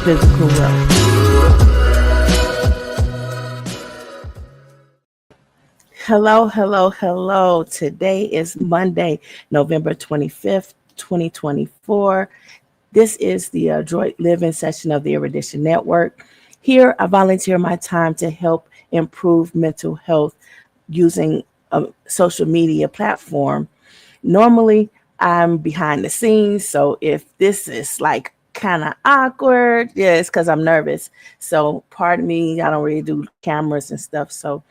physical wealth. Hello, hello, hello. Today is Monday, November 25th, 2024. This is the Adroit Living session of the Erudition Network. Here, I volunteer my time to help improve mental health using a social media platform. Normally, I'm behind the scenes, so if this is like kind of awkward, yeah, it's because I'm nervous. So, pardon me, I don't really do cameras and stuff. So,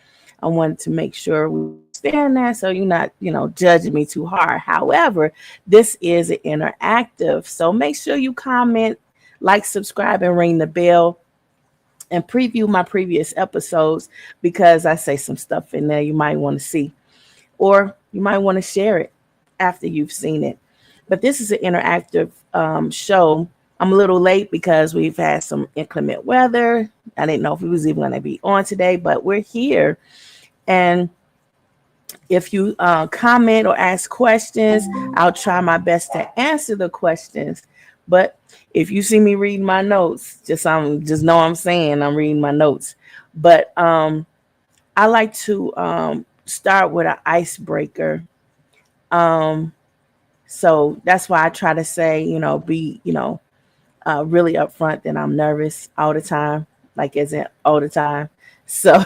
I wanted to make sure we understand that so you're not, judging me too hard. However, this is an interactive. So make sure you comment, like, subscribe, and ring the bell and preview my previous episodes because I say some stuff in there you might want to see, or you might want to share it after you've seen it. But this is an interactive show. I'm a little late because we've had some inclement weather. I didn't know if we was even going to be on today, but we're here. And if you comment or ask questions, I'll try my best to answer the questions. But if you see me reading my notes, just know I'm saying I'm reading my notes. But I like to start with an icebreaker. So that's why I try to say, be, really upfront that I'm nervous all the time, like as in all the time. So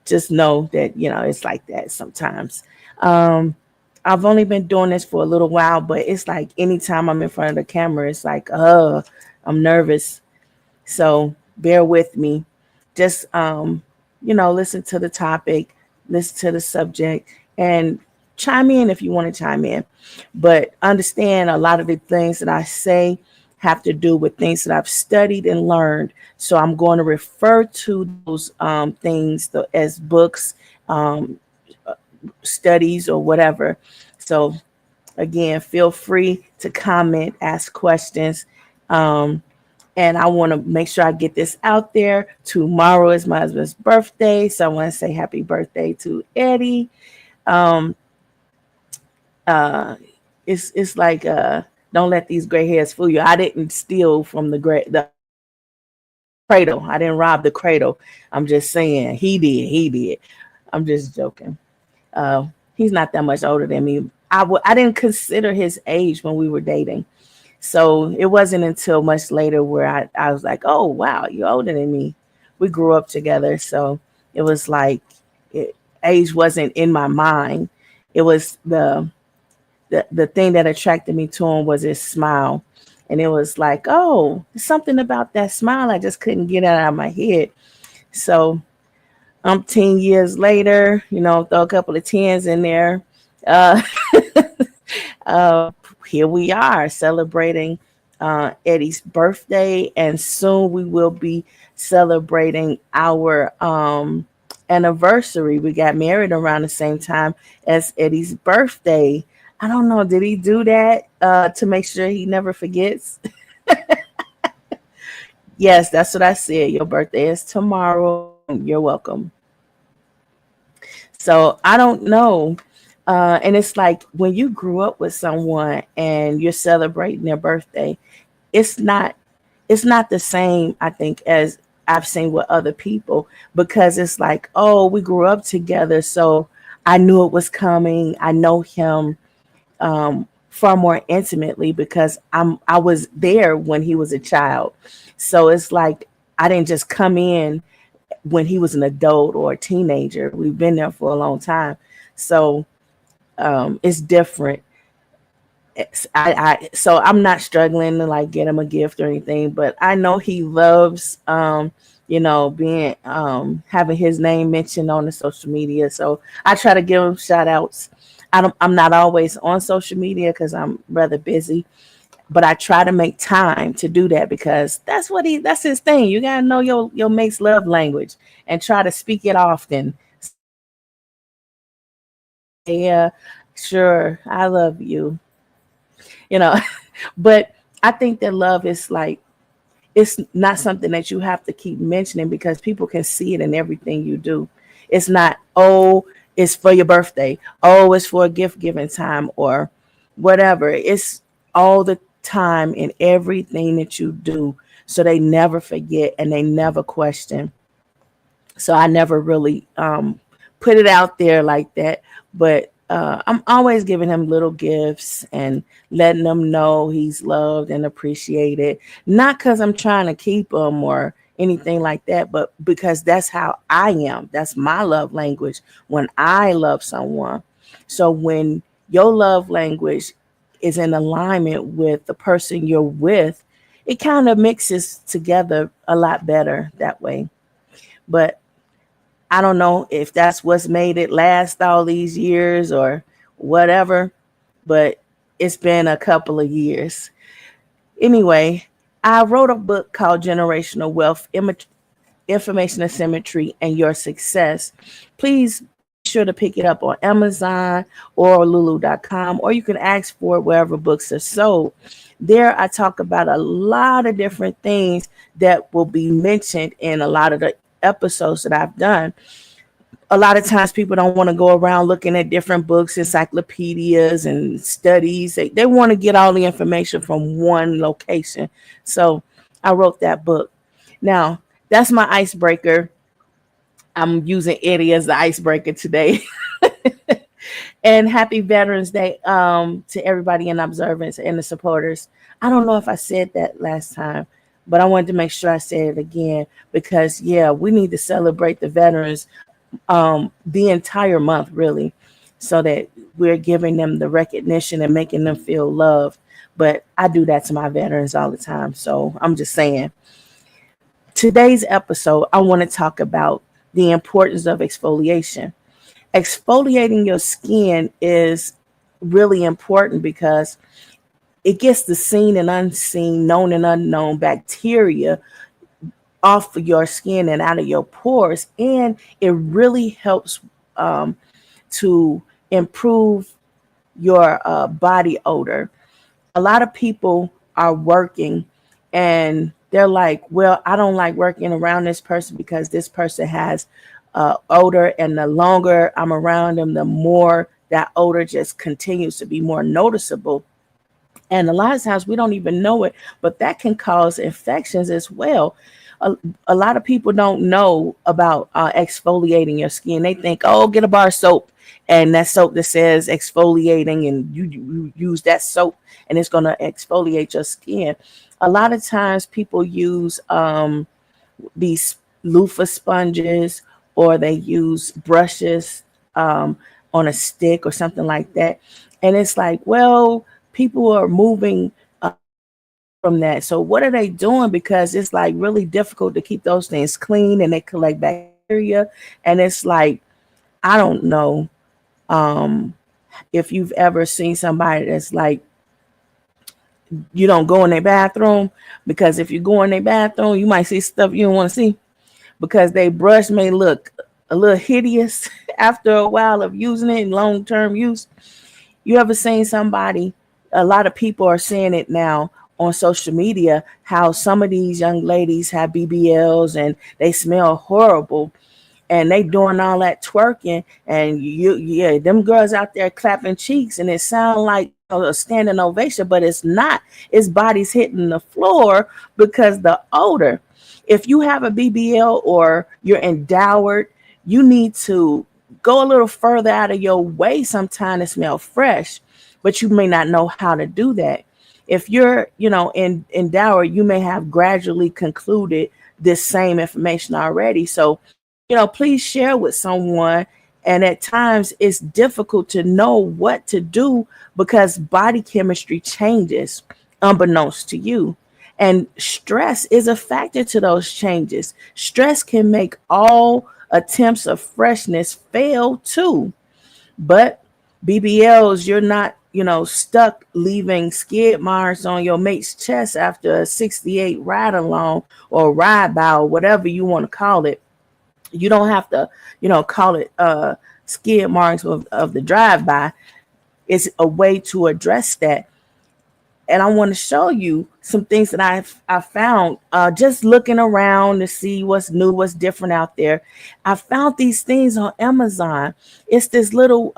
just know that, it's like that sometimes. I've only been doing this for a little while, but it's like anytime I'm in front of the camera, it's like, I'm nervous. So bear with me. Just, listen to the topic, listen to the subject, and chime in if you want to chime in. But understand a lot of the things that I say have to do with things that I've studied and learned. So I'm going to refer to those things as books, studies, or whatever. So again, feel free to comment, ask questions. And I want to make sure I get this out there. Tomorrow is my husband's birthday. So I want to say happy birthday to Eddie. It's like don't let these gray hairs fool you. I didn't steal from the cradle. I didn't rob the cradle. I'm just saying he did. I'm just joking. He's not that much older than me. I didn't consider his age when we were dating. So it wasn't until much later where I was like, oh, wow, you're older than me. We grew up together. So it was like age wasn't in my mind. It was the thing that attracted me to him was his smile. And it was like, oh, something about that smile I just couldn't get it out of my head. So 10 years later, throw a couple of tens in there. Here we are celebrating Eddie's birthday. And soon we will be celebrating our anniversary. We got married around the same time as Eddie's birthday. I don't know. Did he do that to make sure he never forgets? Yes, that's what I said. Your birthday is tomorrow. You're welcome. So I don't know. And it's like when you grew up with someone and you're celebrating their birthday, it's not the same, I think, as I've seen with other people, because it's like, oh, we grew up together. So I knew it was coming. I know him far more intimately because I was there when he was a child. So it's like I didn't just come in when he was an adult or a teenager. We've been there for a long time. So it's different. So I'm not struggling to like get him a gift or anything, but I know he loves being having his name mentioned on the social media. So I try to give him shout outs. I'm not always on social media because I'm rather busy, but I try to make time to do that because that's his thing. You gotta know your mate's love language and try to speak it often. Yeah, sure, I love you. you know but I think that love is like, it's not something that you have to keep mentioning because people can see it in everything you do. It's not, oh, it's for your birthday, oh, it's for a gift giving time or whatever. It's all the time in everything that you do. so they never forget and they never question. So I never really put it out there like that, but I'm always giving him little gifts and letting him know he's loved and appreciated. Not because I'm trying to keep him or anything like that, but because that's how I am. That's my love language when I love someone. So when your love language is in alignment with the person you're with, it kind of mixes together a lot better that way. But I don't know if that's what's made it last all these years or whatever, but it's been a couple of years. Anyway, I wrote a book called Generational Wealth, Information Asymmetry, and Your Success. Please be sure to pick it up on Amazon or lulu.com, or you can ask for it wherever books are sold. There, I talk about a lot of different things that will be mentioned in a lot of the episodes that I've done. A lot of times people don't want to go around looking at different books, encyclopedias and studies. They want to get all the information from one location. So I wrote that book. Now, that's my icebreaker. I'm using Eddie as the icebreaker today. And happy Veterans Day to everybody in observance and the supporters. I don't know if I said that last time, but I wanted to make sure I said it again because, yeah, we need to celebrate the veterans the entire month, really, so that we're giving them the recognition and making them feel loved. But I do that to my veterans all the time. So I'm just saying. Today's episode, I want to talk about the importance of exfoliation. Exfoliating your skin is really important because it gets the seen and unseen, known and unknown bacteria off of your skin and out of your pores. And it really helps to improve your body odor. A lot of people are working and they're like, well, I don't like working around this person because this person has odor. And the longer I'm around them, the more that odor just continues to be more noticeable. And a lot of times we don't even know it, but that can cause infections as well. A lot of people don't know about exfoliating your skin. They think, oh, get a bar of soap and that soap that says exfoliating, and you use that soap and it's going to exfoliate your skin. A lot of times people use these loofah sponges, or they use brushes on a stick or something like that. And it's like, well, people are moving from that. So what are they doing? Because it's like really difficult to keep those things clean and they collect bacteria. And it's like, I don't know if you've ever seen somebody that's like, you don't go in their bathroom, because if you go in their bathroom, you might see stuff you don't want to see because they brush may look a little hideous after a while of using it in long-term use. You ever seen somebody, a lot of people are saying it now on social media, how some of these young ladies have BBLs and they smell horrible and they doing all that twerking, and yeah, them girls out there clapping cheeks and it sound like a standing ovation, but it's not. It's bodies hitting the floor because the odor. If you have a BBL or you're endowed, you need to go a little further out of your way sometime to smell fresh, but you may not know how to do that. If you're, in Dower, you may have gradually concluded this same information already. So, please share with someone. And at times it's difficult to know what to do because body chemistry changes unbeknownst to you. And stress is a factor to those changes. Stress can make all attempts of freshness fail too. But BBLs, you're not, stuck leaving skid marks on your mate's chest after a 68 ride along or ride by or whatever you want to call it. You don't have to, call it skid marks of the drive-by. It's a way to address that. And I want to show you some things that I found just looking around to see what's new, what's different out there. I found these things on Amazon. It's this little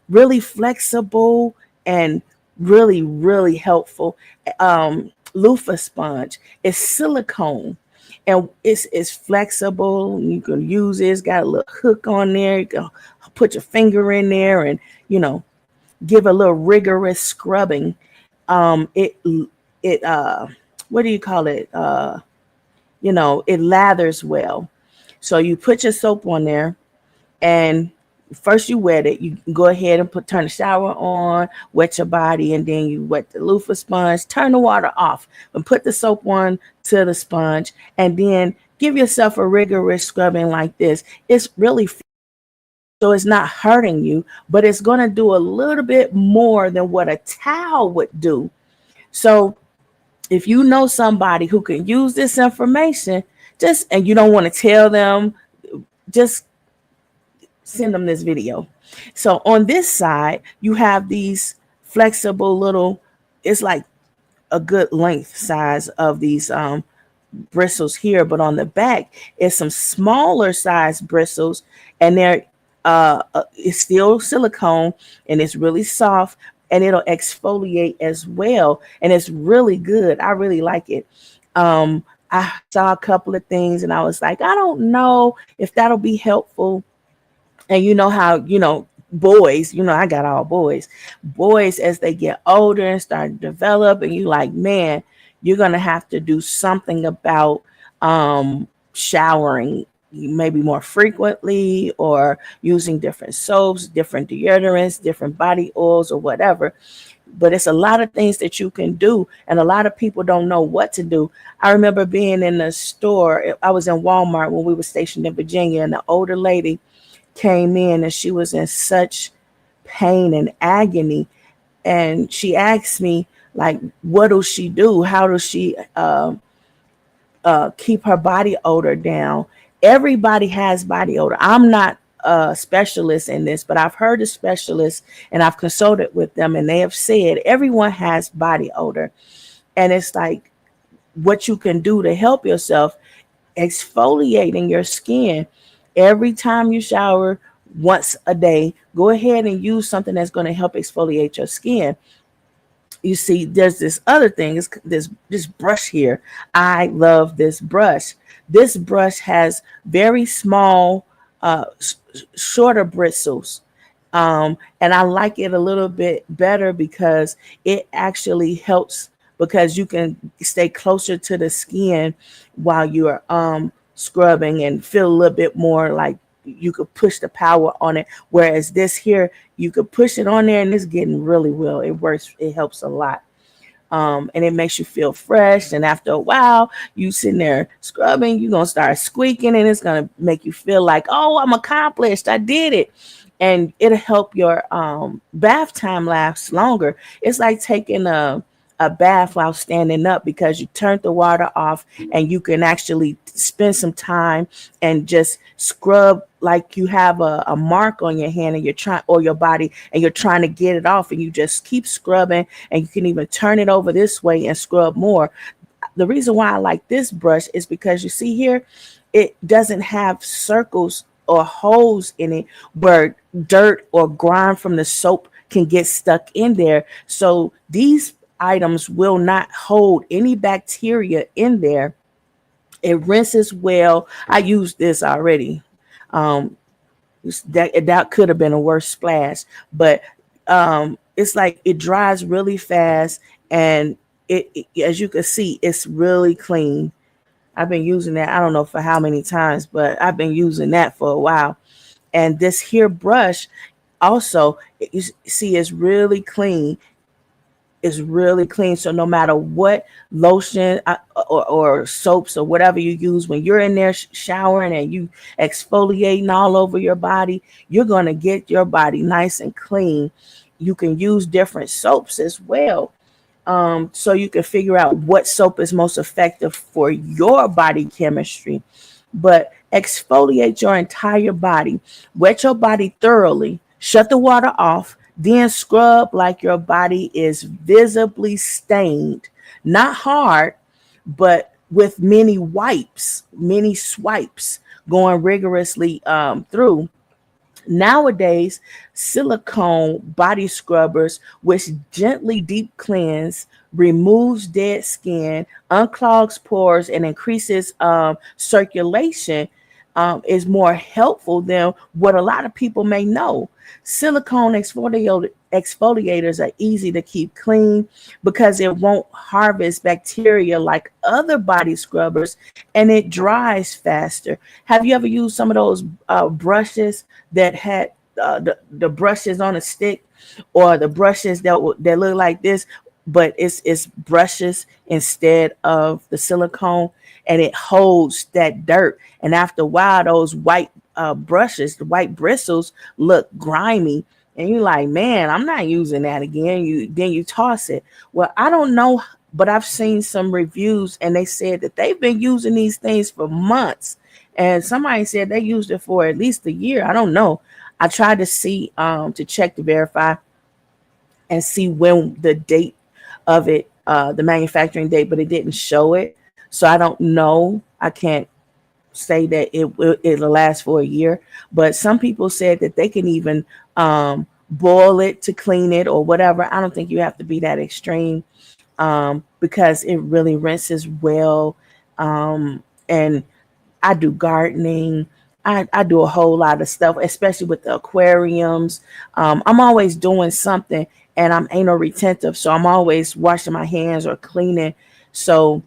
really flexible and really, really helpful. loofah sponge. It's silicone and it's flexible. You can use it. It's got a little hook on there. You can put your finger in there and, you know, give a little rigorous scrubbing. It what do you call it? You know, it lathers well. So you put your soap on there and first you wet it. You go ahead and turn the shower on, wet your body, and then you wet the loofah sponge. Turn the water off and put the soap on to the sponge, and then give yourself a rigorous scrubbing like this. It's really so it's not hurting you, but it's going to do a little bit more than what a towel would do. So if you know somebody who can use this information, just and you don't want to tell them, just send them this video. So on this side, you have these flexible little, it's like a good length size of these bristles here, but on the back is some smaller size bristles, and they're it's still silicone and it's really soft and it'll exfoliate as well, and it's really good. I really like it. I saw a couple of things and I was like, I don't know if that'll be helpful. And you know how, you know, boys, you know, I got all boys as they get older and start to develop, and you like, man, you're going to have to do something about showering maybe more frequently, or using different soaps, different deodorants, different body oils, or whatever. But it's a lot of things that you can do, and a lot of people don't know what to do. I remember being in the store. I was in Walmart when we were stationed in Virginia, and the older lady came in and she was in such pain and agony, and she asked me, like, what does she do? How does she keep her body odor down? Everybody has body odor. I'm not a specialist in this, but I've heard of specialists and I've consulted with them, and they have said everyone has body odor. And it's like, what you can do to help yourself: exfoliating your skin. Every time you shower, once a day, go ahead and use something that's going to help exfoliate your skin. You see, there's this other thing, is this brush here. I love this brush. This brush has very small, shorter bristles. And I like it a little bit better because it actually helps, because you can stay closer to the skin while you're scrubbing and feel a little bit more like you could push the power on it. Whereas this here, you could push it on there and it's getting really well. It works. It helps a lot. And it makes you feel fresh. And after a while, you sitting there scrubbing, you're going to start squeaking, and it's going to make you feel like, oh, I'm accomplished. I did it. And it'll help your bath time last longer. It's like taking a bath while standing up, because you turned the water off and you can actually spend some time and just scrub like you have a mark on your hand and you're trying, or your body, and you're trying to get it off, and you just keep scrubbing, and you can even turn it over this way and scrub more. The reason why I like this brush is because you see here, it doesn't have circles or holes in it where dirt or grime from the soap can get stuck in there. So these items will not hold any bacteria in there. It rinses well. I used this already. Um, that could have been a worse splash, but it's like it dries really fast, and as you can see, it's really clean. I've been using that. I don't know for how many times, but I've been using that for a while. And this here brush also, you see, is really clean. Is really clean. So no matter what lotion or soaps or whatever you use, when you're in there showering and you exfoliating all over your body, you're going to get your body nice and clean. You can use different soaps as well. So you can figure out what soap is most effective for your body chemistry. But exfoliate your entire body. Wet your body thoroughly. Shut the water off. Then scrub like your body is visibly stained. Not hard, but with many swipes, going rigorously through. Nowadays, silicone body scrubbers, which gently deep cleanse, removes dead skin, unclogs pores, and increases circulation, is more helpful than what a lot of people may know. Silicone exfoliators are easy to keep clean because it won't harvest bacteria like other body scrubbers, and it dries faster. Have you ever used some of those brushes that had the brushes on a stick, or the brushes that look like this, but it's brushes instead of the silicone, and it holds that dirt. And after a while, those white brushes, the white bristles, look grimy, and you're like, man, I'm not using that again. You toss it. Well, I don't know, but I've seen some reviews, and they said that they've been using these things for months, and somebody said they used it for at least a year. I don't know. I tried to see to check to verify and see when the date of it, the manufacturing date, but it didn't show it. So I don't know. I can't say that it'll last for a year. But some people said that they can even boil it to clean it or whatever. I don't think you have to be that extreme, because it really rinses well. And I do gardening. I do a whole lot of stuff, especially with the aquariums. I'm always doing something, and I'm anal retentive, so I'm always washing my hands or cleaning. So,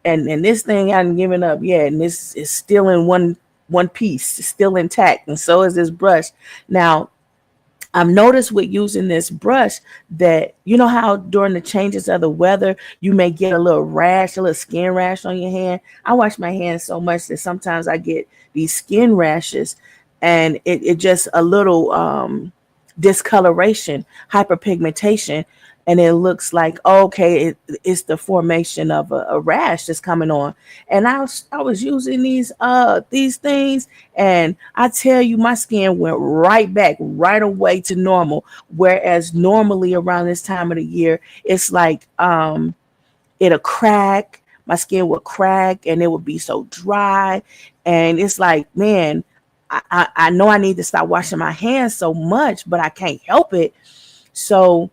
and this thing I haven't given up yet, and this is still in one piece, it's still intact, and so is this brush. Now, I've noticed with using this brush that, you know how during the changes of the weather, you may get a little rash, a little skin rash on your hand. I wash my hands so much that sometimes I get these skin rashes, and it just a little discoloration, hyperpigmentation, and it looks like, okay, it's the formation of a rash that's coming on. And I was using these things, and I tell you, my skin went right back right away to normal. Whereas normally around this time of the year, it's like it'll crack. My skin would crack, and it would be so dry. And it's like, man, I know I need to stop washing my hands so much, but I can't help it. So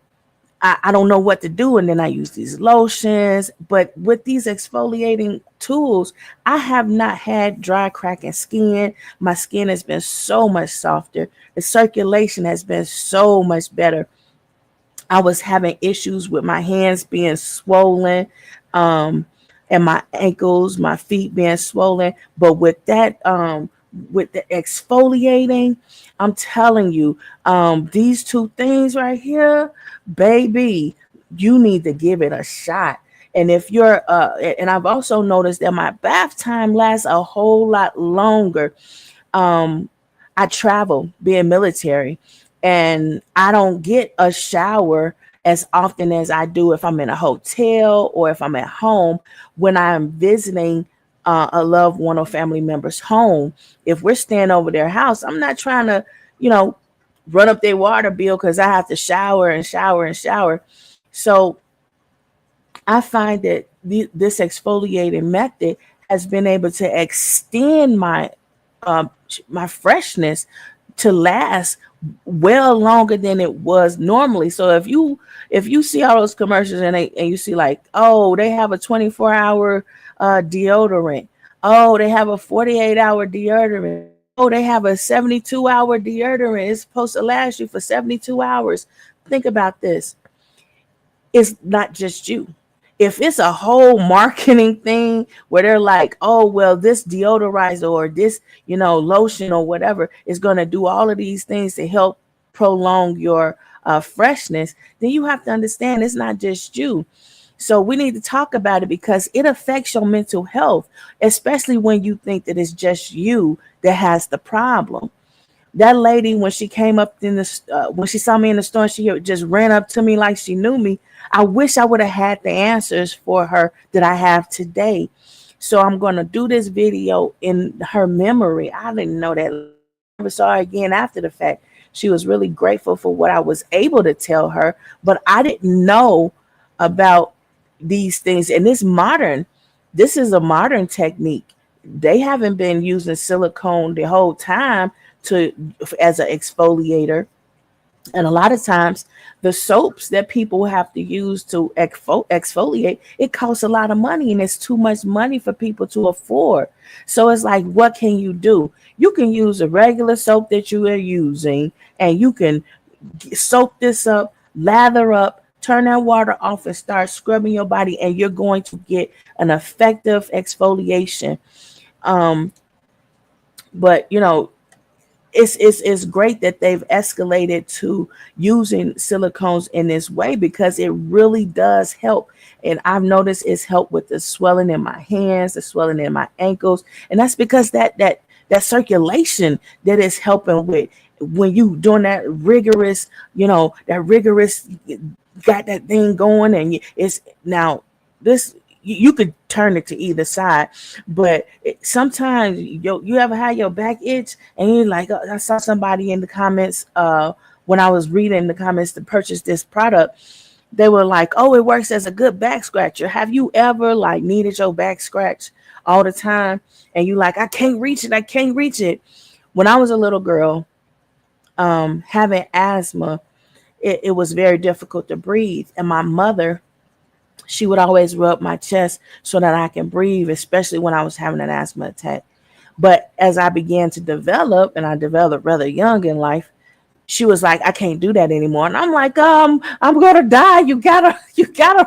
I don't know what to do. And then I use these lotions. But with these exfoliating tools, I have not had dry, cracking skin. My skin has been so much softer. The circulation has been so much better. I was having issues with my hands being swollen, um, and my ankles, my feet being swollen. But with the exfoliating, I'm telling you, these two things right here, baby, you need to give it a shot. And if you're, and I've also noticed that my bath time lasts a whole lot longer. um I travel being military, and I don't get a shower as often as I do if I'm in a hotel or if I'm at home. When I'm visiting a loved one or family member's home, if we're staying over their house, I'm not trying to, you know, run up their water bill because I have to shower and shower and shower. So I find that this exfoliating method has been able to extend my freshness to last well longer than it was normally. So if you see all those commercials, and you see like, oh, they have a 24-hour deodorant, oh, they have a 48-hour deodorant, oh, they have a 72-hour deodorant, it's supposed to last you for 72 hours. Think about this. It's not just you. If it's a whole marketing thing where they're like, oh, well, this deodorizer or this, lotion or whatever is going to do all of these things to help prolong your freshness, then you have to understand it's not just you. So we need to talk about it because it affects your mental health, especially when you think that it's just you that has the problem. That lady, when she came up when she saw me in the store, she just ran up to me like she knew me. I wish I would have had the answers for her that I have today. So I'm going to do this video in her memory. I didn't know that. I never saw her again after the fact. She was really grateful for what I was able to tell her, but I didn't know about these things. And this is a modern technique. They haven't been using silicone the whole time to as an exfoliator. And a lot of times, the soaps that people have to use to exfoliate, it costs a lot of money, and it's too much money for people to afford. So it's like, what can you do? You can use a regular soap that you are using, and you can soak this up, lather up, turn that water off, and start scrubbing your body, and you're going to get an effective exfoliation. Um, but it's great that they've escalated to using silicones in this way, because it really does help. And I've noticed it's helped with the swelling in my hands, the swelling in my ankles, and that's because that circulation that is helping with when you doing that rigorous got that thing going, and it's now this. You could turn it to either side, but sometimes you ever had your back itch, and you're like, oh, I saw somebody in the comments when I was reading the comments to purchase this product. They were like, oh, it works as a good back scratcher. Have you ever like needed your back scratch all the time, and you like, I can't reach it, I can't reach it? When I was a little girl, having asthma, it was very difficult to breathe, and my mother, she would always rub my chest so that I can breathe, especially when I was having an asthma attack. But as I began to develop, and I developed rather young in life, she was like, I can't do that anymore. And I'm like, I'm gonna die. You gotta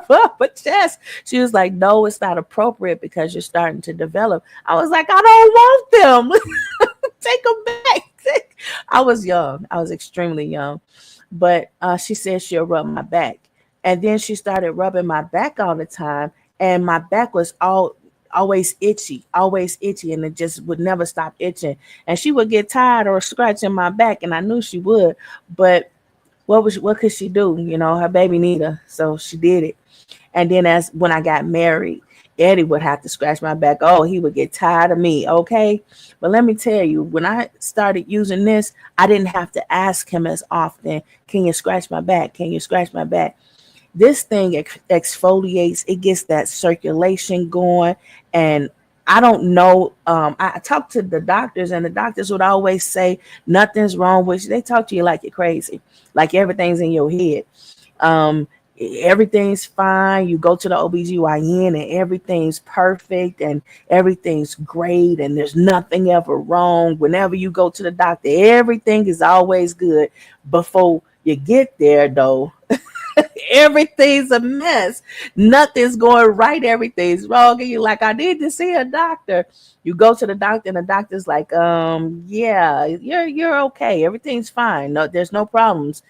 rub my chest. She was like, no, it's not appropriate because you're starting to develop. I was like, I don't want them. Take them back. I was young. I was extremely young. But she said she'll rub my back. And then she started rubbing my back all the time. And my back was always itchy, and it just would never stop itching. And she would get tired or scratching my back, and I knew she would. But what could she do? Her baby need her, so she did it. And then as when I got married, Eddie would have to scratch my back. Oh, he would get tired of me. Okay. But let me tell you, when I started using this, I didn't have to ask him as often, can you scratch my back? Can you scratch my back? This thing exfoliates, it gets that circulation going. And I don't know. I talked to the doctors, and the doctors would always say nothing's wrong with you. They talk to you like you're crazy, like everything's in your head. Um, Everything's fine. You go to the OBGYN, and everything's perfect, and everything's great, and there's nothing ever wrong. Whenever you go to the doctor, everything is always good. Before you get there, though, everything's a mess. Nothing's going right. Everything's wrong. And you're like, I need to see a doctor. You go to the doctor, and the doctor's like, yeah, you're okay. Everything's fine. No, there's no problems.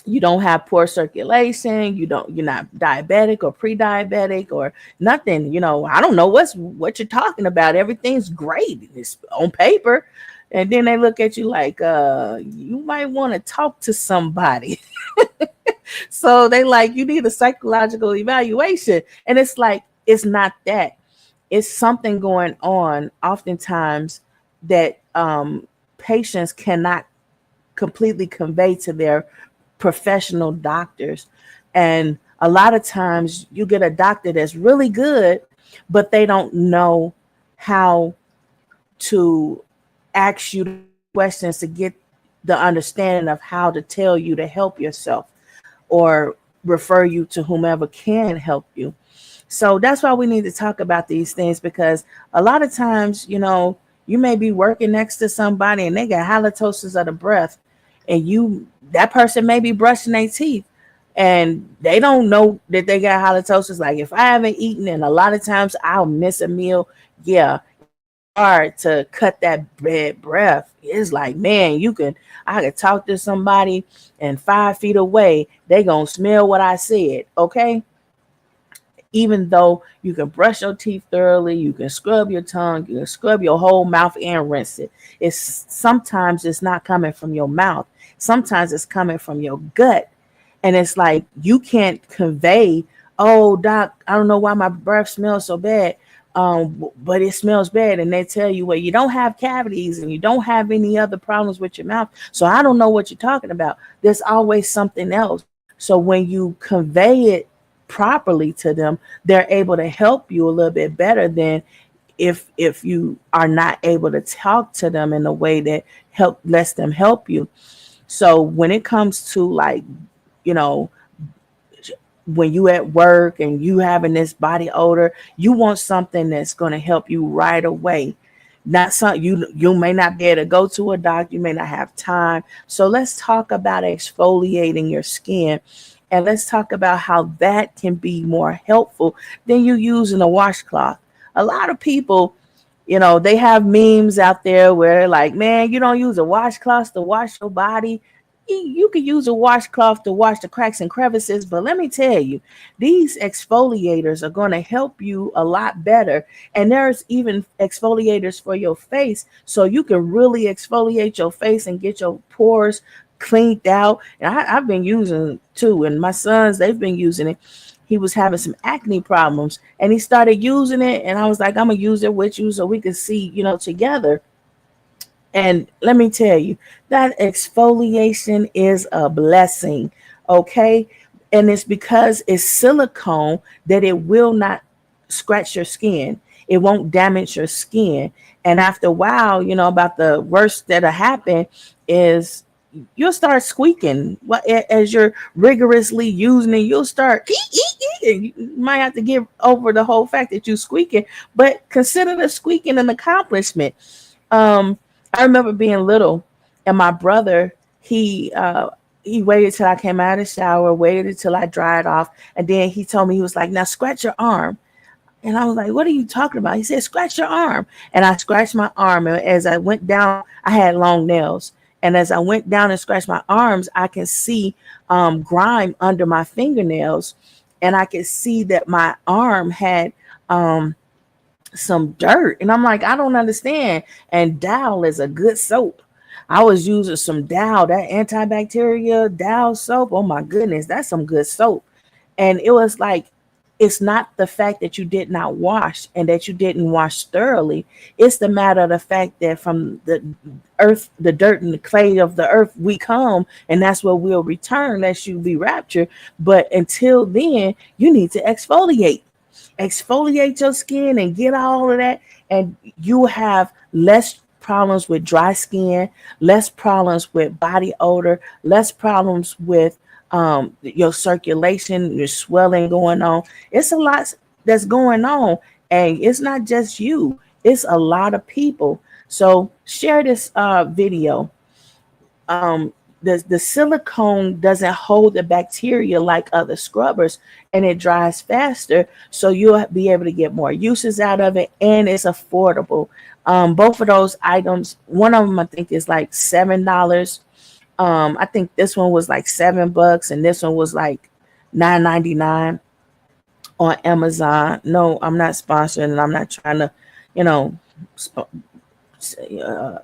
You don't have poor circulation. You're not diabetic or pre-diabetic or nothing. I don't know what you're talking about. Everything's great. It's on paper. And then they look at you like, you might want to talk to somebody. So they like, you need a psychological evaluation. And it's like, it's not that. It's something going on oftentimes that patients cannot completely convey to their professional doctors. And a lot of times you get a doctor that's really good, but they don't know how to ask you questions to get the understanding of how to tell you to help yourself, or refer you to whomever can help you. So that's why we need to talk about these things, because a lot of times, you may be working next to somebody and they got halitosis of the breath, and that person may be brushing their teeth, and they don't know that they got halitosis. Like, if I haven't eaten, and a lot of times I'll miss a meal, yeah, hard to cut that bad breath. It's like, man, I could talk to somebody and 5 feet away, they gonna smell what I said. Okay. Even though you can brush your teeth thoroughly, you can scrub your tongue, you can scrub your whole mouth and rinse it. Sometimes it's not coming from your mouth. Sometimes it's coming from your gut. And it's like, you can't convey, oh, doc, I don't know why my breath smells so bad. But it smells bad. And they tell you, well, you don't have cavities and you don't have any other problems with your mouth. So I don't know what you're talking about. There's always something else. So when you convey it properly to them, they're able to help you a little bit better than if you are not able to talk to them in a way that lets them help you. So when it comes to like, you know, when you at work and you having this body odor, you want something that's going to help you right away. Not something you may not be able to go to a doctor, you may not have time. So let's talk about exfoliating your skin, and let's talk about how that can be more helpful than you using a washcloth. A lot of people, they have memes out there where they're like, man, you don't use a washcloth to wash your body. You could use a washcloth to wash the cracks and crevices, but let me tell you, these exfoliators are going to help you a lot better. And there's even exfoliators for your face, so you can really exfoliate your face and get your pores cleaned out. And I've been using it too, and my sons, they've been using it. He was having some acne problems, and he started using it, and I was like, I'm gonna use it with you so we can see, together. And let me tell you, that exfoliation is a blessing, okay? And it's because it's silicone that it will not scratch your skin. It won't damage your skin. And after a while, about the worst that'll happen is you'll start squeaking. As you're rigorously using it, you'll start. You might have to get over the whole fact that you're squeaking, but consider the squeaking an accomplishment. I remember being little, and my brother, he waited till I came out of the shower, waited till I dried off, and then he told me, he was like, now scratch your arm. And I was like, what are you talking about? He said, scratch your arm. And I scratched my arm. And as I went down, I had long nails. And as I went down and scratched my arms, I can see grime under my fingernails. And I could see that my arm had some dirt. And I'm like, I don't understand. And Dow is a good soap. I was using some Dow, that antibacterial Dow soap. Oh my goodness, that's some good soap. And it was like, it's not the fact that you did not wash and that you didn't wash thoroughly. It's the matter of the fact that from the earth, the dirt and the clay of the earth, we come, and that's where we'll return, lest you be raptured. But until then, you need to exfoliate your skin and get all of that, and you have less problems with dry skin, less problems with body odor, less problems with your circulation, your swelling going on. It's a lot that's going on, and it's not just you, it's a lot of people. So share this video. The silicone doesn't hold the bacteria like other scrubbers, and it dries faster, so you'll be able to get more uses out of it, and it's affordable. Both of those items, one of them I think is like $7. I think this one was like $7, and this one was like $9.99 on Amazon. No, I'm not sponsoring, and I'm not trying to, you know,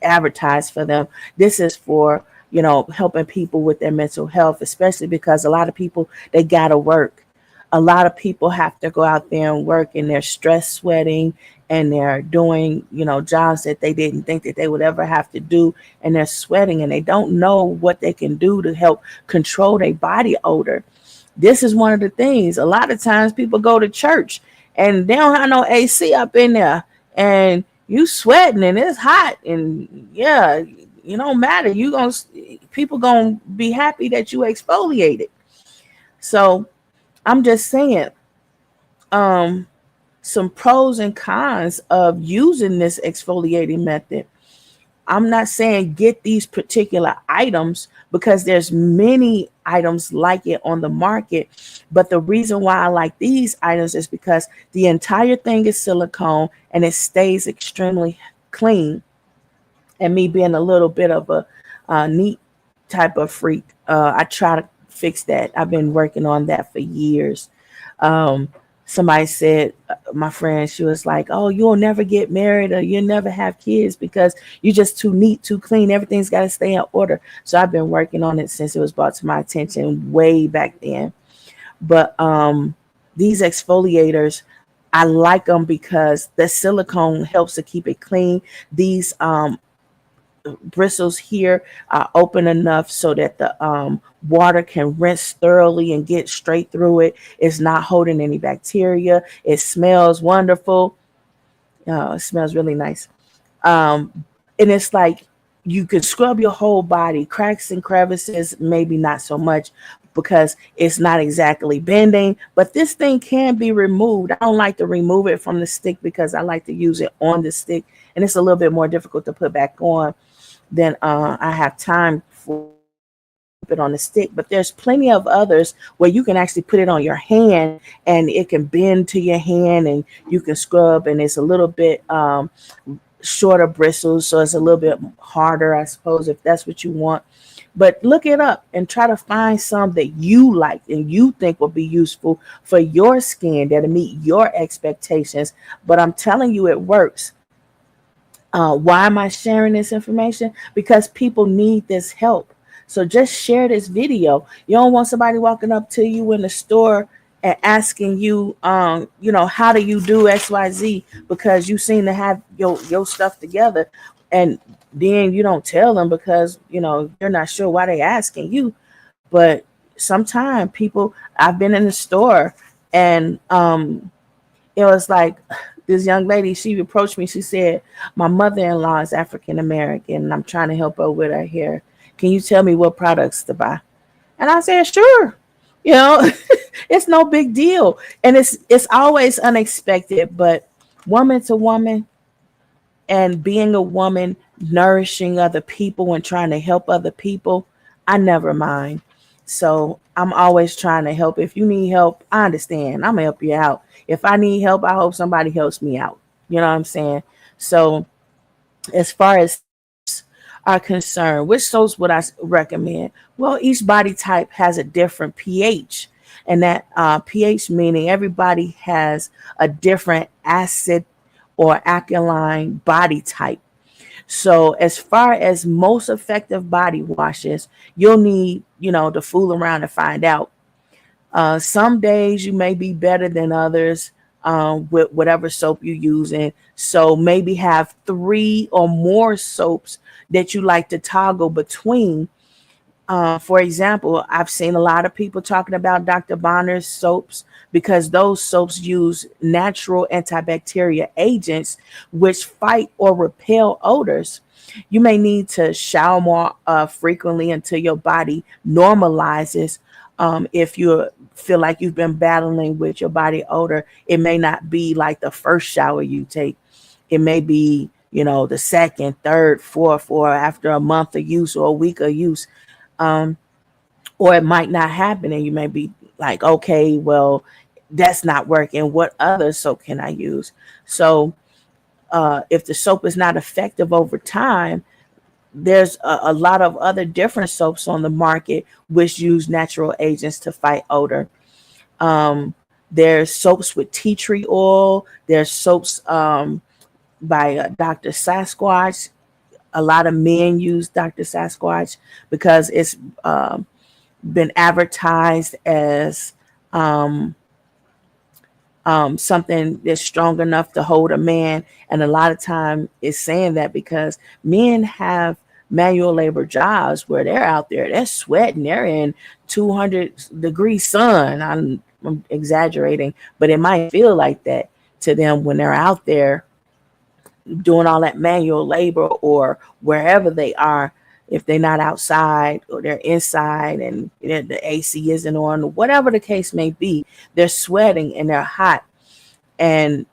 advertise for them. This is for, helping people with their mental health, especially because a lot of people, they gotta work. A lot of people have to go out there and work, and they're stress sweating, and they're doing, jobs that they didn't think that they would ever have to do, and they're sweating, and they don't know what they can do to help control their body odor. This is one of the things. A lot of times people go to church and they don't have no AC up in there, and you sweating and it's hot, and yeah, it don't matter. People gonna be happy that you exfoliated. So I'm just saying, some pros and cons of using this exfoliating method. I'm not saying get these particular items, because there's many items like it on the market. But the reason why I like these items is because the entire thing is silicone, and it stays extremely clean. And me being a little bit of a neat type of freak, I try to fix that. I've been working on that for years. Somebody said, my friend, she was like, oh, you'll never get married or you'll never have kids because you're just too neat, too clean. Everything's got to stay in order. So I've been working on it since it was brought to my attention way back then. But these exfoliators, I like them because the silicone helps to keep it clean. These bristles here are open enough so that the water can rinse thoroughly and get straight through it. It's not holding any bacteria. It smells wonderful. It smells really nice. And it's like you can scrub your whole body, cracks and crevices, maybe not so much because it's not exactly bending, but this thing can be removed. I don't like to remove it from the stick because I like to use it on the stick, and it's a little bit more difficult to put back on than I have time for it on the stick. But there's plenty of others where you can actually put it on your hand and it can bend to your hand and you can scrub, and it's a little bit shorter bristles, so it's a little bit harder, I suppose, if that's what you want. But look it up and try to find some that you like and you think will be useful for your skin that'll meet your expectations. But I'm telling you, it works. Why am I sharing this information? Because people need this help. So just share this video. You don't want somebody walking up to you in the store and asking you, how do you do XYZ because you seem to have your stuff together. And then you don't tell them because, you're not sure why they asking you. But sometimes people, I've been in the store and it was like this young lady, she approached me. She said, my mother-in-law is African American and I'm trying to help her with her hair. Can you tell me what products to buy? And I said, sure. You know, it's no big deal. And it's always unexpected, but woman to woman and being a woman, nourishing other people and trying to help other people, I never mind. So I'm always trying to help. If you need help, I understand. I'm gonna help you out. If I need help, I hope somebody helps me out. You know what I'm saying? So as far as soaps are concerned, which soaps would I recommend? Well, each body type has a different pH, and that pH meaning everybody has a different acid or alkaline body type. So as far as most effective body washes, you'll need, to fool around and find out. Some days you may be better than others with whatever soap you're using. So maybe have 3 or more soaps that you like to toggle between. For example, I've seen a lot of people talking about Dr. Bonner's soaps because those soaps use natural antibacterial agents which fight or repel odors. You may need to shower more frequently until your body normalizes. If you feel like you've been battling with your body odor, it may not be like the first shower you take. It may be, the second, third, fourth, or after a month of use or a week of use. Um, or it might not happen, and you may be like, okay, well, that's not working. What other soap can I use? So if the soap is not effective over time, there's a lot of other different soaps on the market which use natural agents to fight odor. Um, there's soaps with tea tree oil. There's soaps by Dr. Sasquatch. A lot of men use Dr. Sasquatch because it's been advertised as um, something that's strong enough to hold a man. And a lot of time it's saying that because men have manual labor jobs where they're out there, they're sweating, they're in 200-degree sun. I'm exaggerating, but it might feel like that to them when they're out there doing all that manual labor or wherever they are. If they're not outside or they're inside and the AC isn't on, whatever the case may be, they're sweating and they're hot, and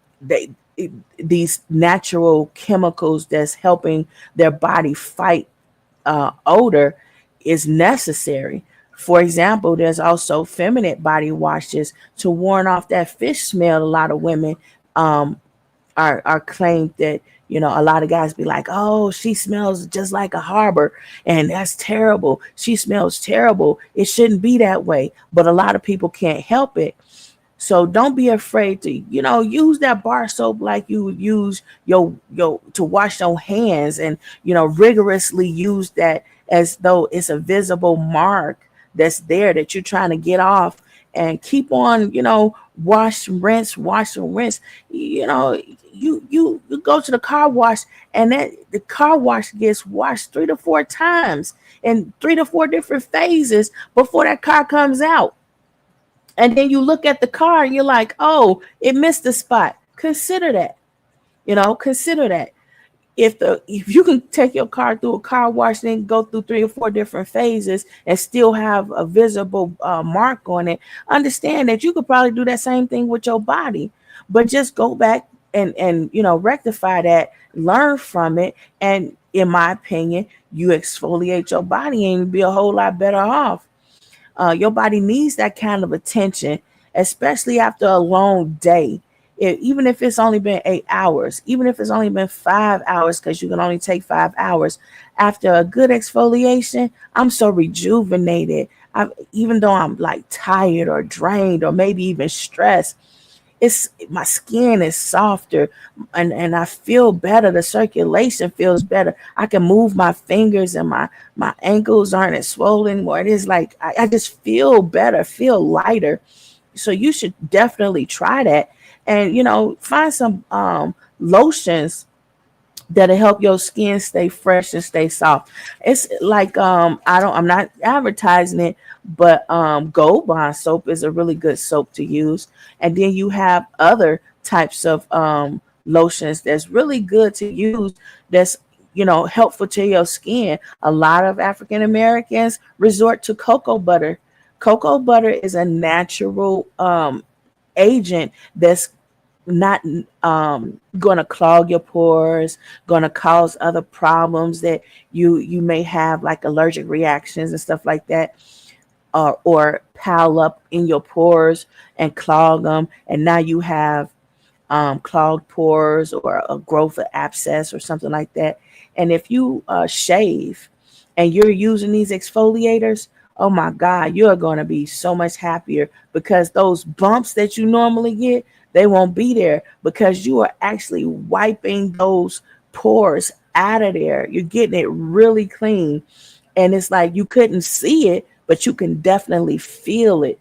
these natural chemicals that's helping their body fight odor is necessary. For example, there's also feminine body washes to warn off that fish smell. A lot of women um, are claimed that, a lot of guys be like, oh, she smells just like a harbor and that's terrible, she smells terrible, it shouldn't be that way, but a lot of people can't help it. So don't be afraid to, use that bar soap like you would use your to wash your hands, and rigorously use that as though it's a visible mark that's there that you're trying to get off, and keep on, wash and rinse. You go to the car wash, and that the car wash gets washed 3 to 4 times in 3 to 4 different phases before that car comes out. And then you look at the car and you're like, oh, it missed the spot. Consider that. Consider that. If you can take your car through a car wash, then go through 3 or 4 different phases and still have a visible mark on it, understand that you could probably do that same thing with your body, but just go back and rectify that, learn from it, and in my opinion, you exfoliate your body and you'll be a whole lot better off. Your body needs that kind of attention, especially after a long day. Even if it's only been 8 hours, even if it's only been 5 hours, because you can only take 5 hours. After a good exfoliation, I'm so rejuvenated. Even though I'm like tired or drained or maybe even stressed, it's my skin is softer, and I feel better. The circulation feels better. I can move my fingers, and my ankles aren't as swollen more. It is like I just feel better, feel lighter. So you should definitely try that, and find some lotions that'll help your skin stay fresh and stay soft. It's like I'm not advertising it, but Gold Bond soap is a really good soap to use. And then you have other types of lotions that's really good to use, that's helpful to your skin. A lot of African Americans resort to cocoa butter. Cocoa butter is a natural agent that's not going to clog your pores, going to cause other problems that you may have, like allergic reactions and stuff like that, or pile up in your pores and clog them, and now you have clogged pores or a growth of abscess or something like that. And if you shave and you're using these exfoliators, oh my God, you're going to be so much happier, because those bumps that you normally get, they won't be there, because you are actually wiping those pores out of there. You're getting it really clean. And it's like you couldn't see it, but you can definitely feel it.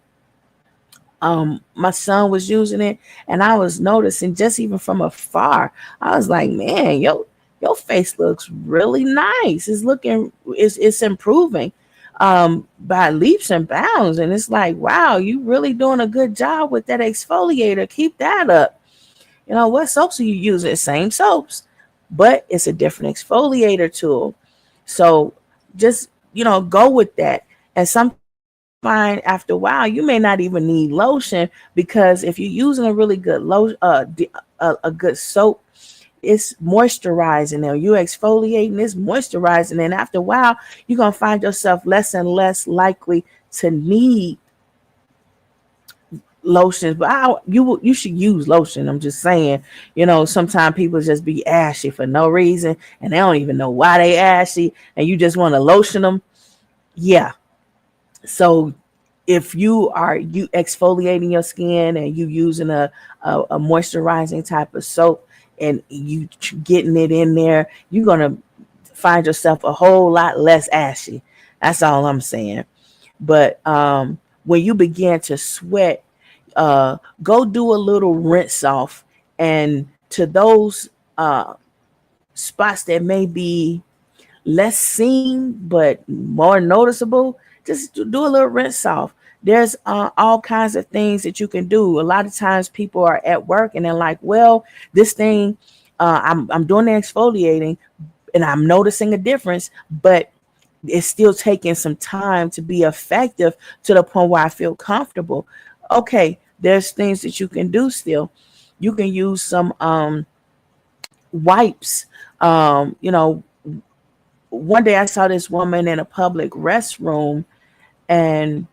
My son was using it, and I was noticing, just even from afar, I was like, man, your face looks really nice. It's improving by leaps and bounds. And it's like, wow, you really doing a good job with that exfoliator. Keep that up. What soaps are you using? Same soaps, but it's a different exfoliator tool. So just, go with that. And sometimes you'll find after a while, you may not even need lotion, because if you're using a really good a good soap, it's moisturizing them. You exfoliating, it's moisturizing, and after a while, you're gonna find yourself less and less likely to need lotions. But you should use lotion. I'm just saying, sometimes people just be ashy for no reason, and they don't even know why they ashy, and you just want to lotion them. Yeah. So if you exfoliating your skin and you using a moisturizing type of soap, and you getting it in there, you're gonna find yourself a whole lot less ashy. That's all I'm saying. But when you begin to sweat, go do a little rinse off, and to those spots that may be less seen but more noticeable, just do a little rinse off. There's all kinds of things that you can do. A lot of times people are at work and they're like, well, this thing, I'm doing the exfoliating and I'm noticing a difference, but it's still taking some time to be effective to the point where I feel comfortable. Okay, there's things that you can do still. You can use some wipes. One day I saw this woman in a public restroom, and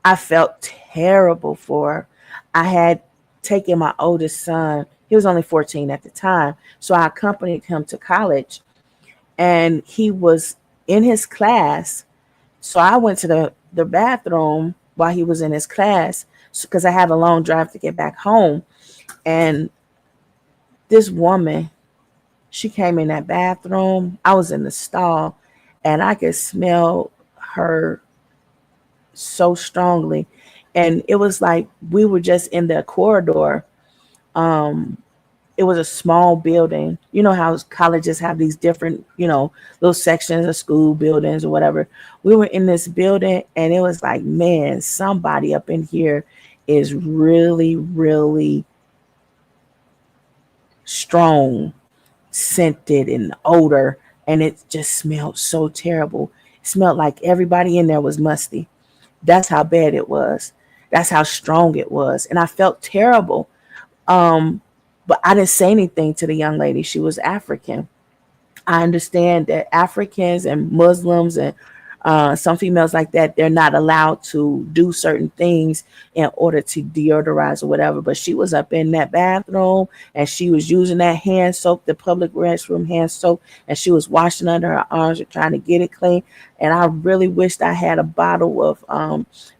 I felt terrible for her. I had taken my oldest son. He was only 14 at the time. So I accompanied him to college, and he was in his class. So I went to the bathroom while he was in his class, because I had a long drive to get back home. And this woman, she came in that bathroom. I was in the stall, and I could smell her so strongly. And it was like we were just in the corridor. It was a small building. You know how colleges have these different, little sections of school buildings or whatever. We were in this building, and it was like, man, somebody up in here is really, really strong, scented and odor, and it just smelled so terrible. It smelled like everybody in there was musty. That's how bad it was. That's how strong it was. And I felt terrible. Um, but I didn't say anything to the young lady. She was African. I understand that Africans and Muslims and some females like that, they're not allowed to do certain things in order to deodorize or whatever. But she was up in that bathroom and she was using that hand soap, the public restroom hand soap, and she was washing under her arms and trying to get it clean. And I really wished I had a bottle of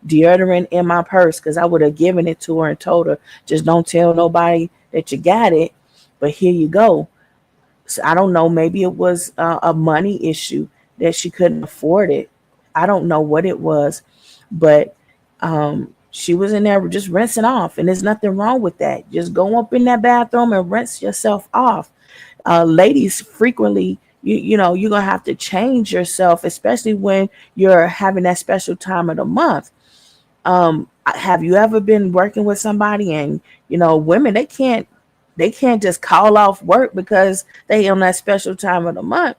deodorant in my purse, because I would have given it to her and told her, just don't tell nobody that you got it, but here you go. So I don't know. Maybe it was a money issue that she couldn't afford it. I don't know what it was, but she was in there just rinsing off, and there's nothing wrong with that. Just go up in that bathroom and rinse yourself off. Ladies, frequently, you know, you're gonna have to change yourself, especially when you're having that special time of the month. Have you ever been working with somebody and women, they can't just call off work because they on that special time of the month?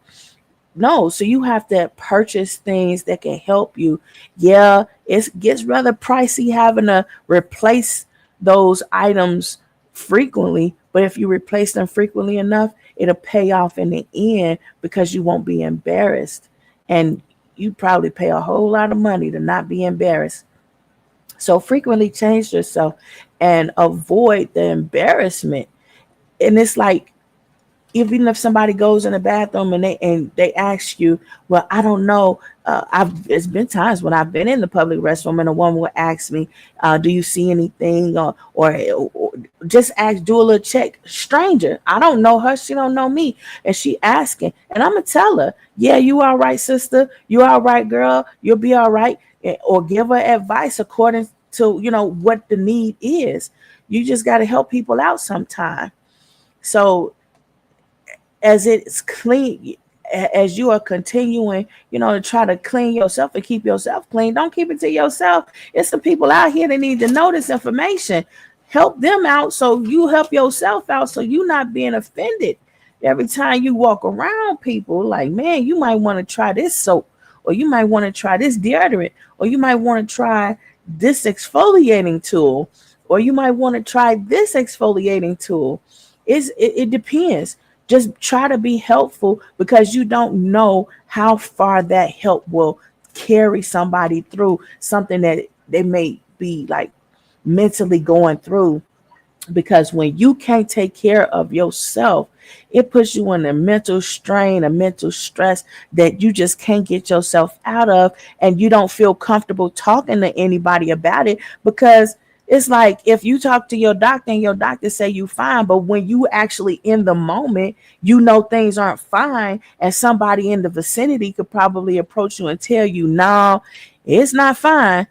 No, so you have to purchase things that can help you. Yeah, it gets rather pricey having to replace those items frequently, but if you replace them frequently enough, it'll pay off in the end because you won't be embarrassed. And you probably pay a whole lot of money to not be embarrassed. So frequently change yourself and avoid the embarrassment. And it's like, even if somebody goes in the bathroom and they ask you, well, I don't know. It's been times when I've been in the public restroom and a woman will ask me, do you see anything, or just ask, do a little check. Stranger, I don't know her, she don't know me, and she asking, and I'm gonna tell her, yeah, you all right, sister, you all right, girl, you'll be all right, or give her advice according to what the need is. You just got to help people out sometime. So as it's clean, as you are continuing, to try to clean yourself and keep yourself clean, don't keep it to yourself. It's the people out here that need to know this information. Help them out so you help yourself out, so you're not being offended every time you walk around people like, man, you might want to try this soap, or you might want to try this deodorant, or you might want to try this exfoliating tool, or you might want to try this exfoliating tool. It depends. Just try to be helpful, because you don't know how far that help will carry somebody through something that they may be like mentally going through. Because when you can't take care of yourself, it puts you in a mental strain, a mental stress that you just can't get yourself out of, and you don't feel comfortable talking to anybody about it, because it's like, if you talk to your doctor and your doctor say you fine, but when you actually in the moment, things aren't fine, and somebody in the vicinity could probably approach you and tell you, no, it's not fine.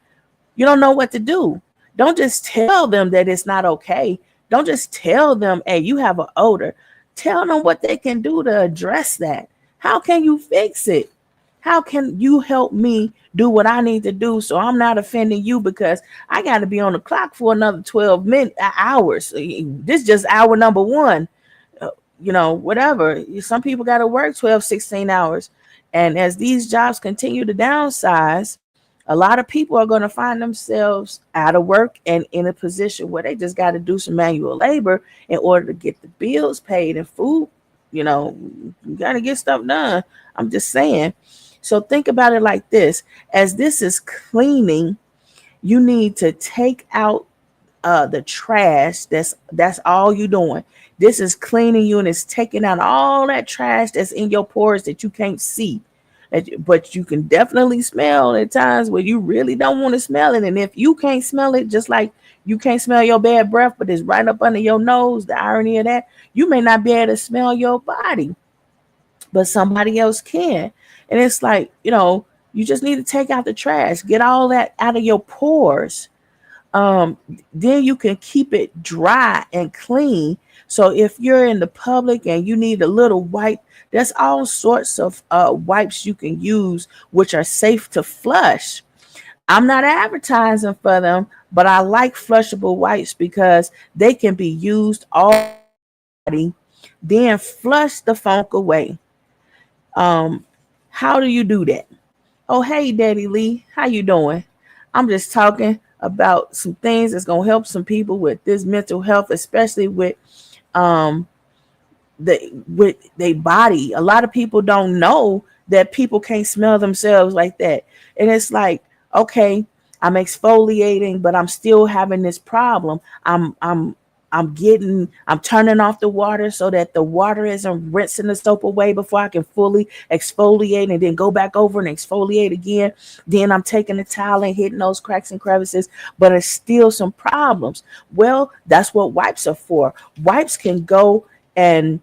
You don't know what to do. Don't just tell them that it's not okay. Don't just tell them, hey, you have an odor. Tell them what they can do to address that. How can you fix it? How can you help me do what I need to do so I'm not offending you, because I got to be on the clock for another 12 minutes, hours. This is just hour number one. Whatever. Some people got to work 12, 16 hours. And as these jobs continue to downsize, a lot of people are going to find themselves out of work and in a position where they just got to do some manual labor in order to get the bills paid and food. You got to get stuff done. I'm just saying. So think about it like this. As this is cleaning, you need to take out the trash. That's all you're doing. This is cleaning you, and it's taking out all that trash that's in your pores that you can't see. But you can definitely smell at times where you really don't want to smell it. And if you can't smell it, just like you can't smell your bad breath, but it's right up under your nose, the irony of that, you may not be able to smell your body, but somebody else can. And it's like, you just need to take out the trash, get all that out of your pores. Then you can keep it dry and clean. So if you're in the public and you need a little wipe, there's all sorts of wipes you can use, which are safe to flush. I'm not advertising for them, but I like flushable wipes because they can be used all Then flush the funk away. Um, how do you do that? Oh, hey, Daddy Lee, how you doing? I'm just talking about some things that's gonna help some people with this mental health, especially um with their body. A lot of people don't know that people can't smell themselves like that. And it's like, okay, I'm exfoliating, but I'm still having this problem. I'm turning off the water so that the water isn't rinsing the soap away before I can fully exfoliate and then go back over and exfoliate again. Then I'm taking the towel and hitting those cracks and crevices, but it's still some problems. Well, that's what wipes are for. Wipes can go and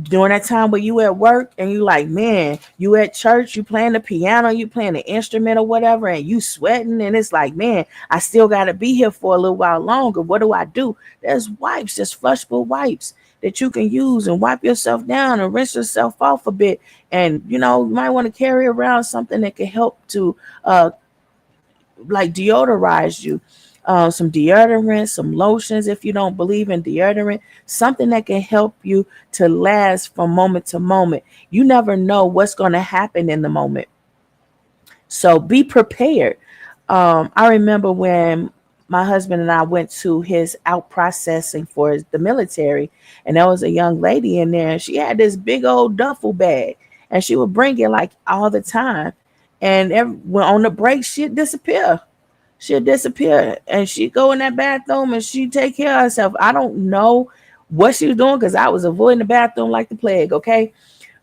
during that time where you at work and you like, man, you at church, you playing the piano, you playing the instrument or whatever, and you sweating, and it's like, man, I still got to be here for a little while longer. What do I do? There's wipes, just flushable wipes that you can use and wipe yourself down and rinse yourself off a bit. And you might want to carry around something that can help to like deodorize you. Some deodorant, some lotions if you don't believe in deodorant, something that can help you to last from moment to moment. You never know what's going to happen in the moment. So be prepared. I remember when my husband and I went to his out processing for the military, and there was a young lady in there, and she had this big old duffel bag, and she would bring it like all the time. And when on the break, she'd disappear. She'll disappear and she go in that bathroom and she take care of herself. I don't know what she was doing because I was avoiding the bathroom like the plague, okay?